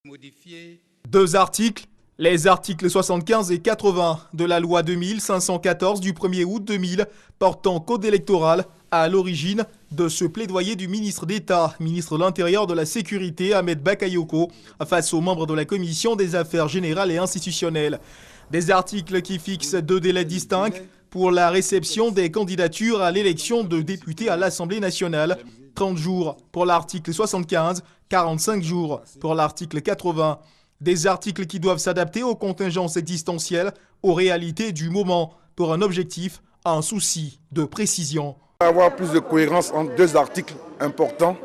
Modifier. Deux articles, les articles 75 et 80 de la loi 2514 du 1er août 2000 portant code électoral à l'origine de ce plaidoyer du ministre d'État, ministre de l'Intérieur de la Sécurité, Ahmed Bakayoko, face aux membres de la Commission des Affaires Générales et Institutionnelles. Des articles qui fixent deux délais distincts pour la réception des candidatures à l'élection de députés à l'Assemblée nationale. 30 jours pour l'article 75, 45 jours pour l'article 80. Des articles qui doivent s'adapter aux contingences existentielles, aux réalités du moment, pour un objectif, un souci de précision. Il va y avoir plus de cohérence entre deux articles importants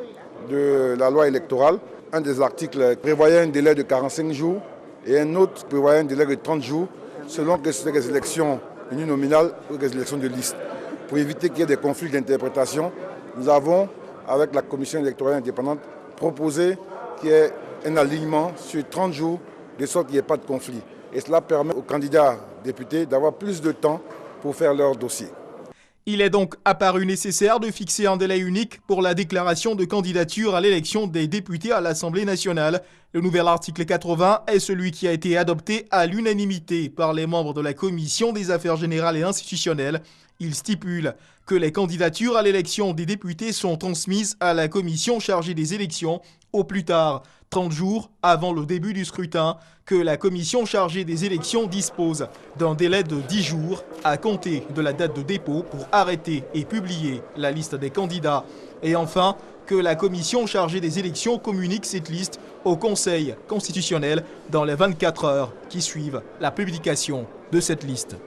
de la loi électorale. Un des articles prévoyait un délai de 45 jours et un autre prévoyait un délai de 30 jours selon que c'est des élections uninominales ou des élections de liste. Pour éviter qu'il y ait des conflits d'interprétation, nous avons, avec la Commission électorale indépendante, proposé qu'il y ait un alignement sur 30 jours, de sorte qu'il n'y ait pas de conflit. Et cela permet aux candidats députés d'avoir plus de temps pour faire leur dossier. Il est donc apparu nécessaire de fixer un délai unique pour la déclaration de candidature à l'élection des députés à l'Assemblée nationale. Le nouvel article 80 est celui qui a été adopté à l'unanimité par les membres de la Commission des Affaires Générales et Institutionnelles. Il stipule que les candidatures à l'élection des députés sont transmises à la commission chargée des élections au plus tard 30 jours avant le début du scrutin, que la commission chargée des élections dispose d'un délai de 10 jours à compter de la date de dépôt pour arrêter et publier la liste des candidats. Et enfin, que la commission chargée des élections communique cette liste au Conseil constitutionnel dans les 24 heures qui suivent la publication de cette liste.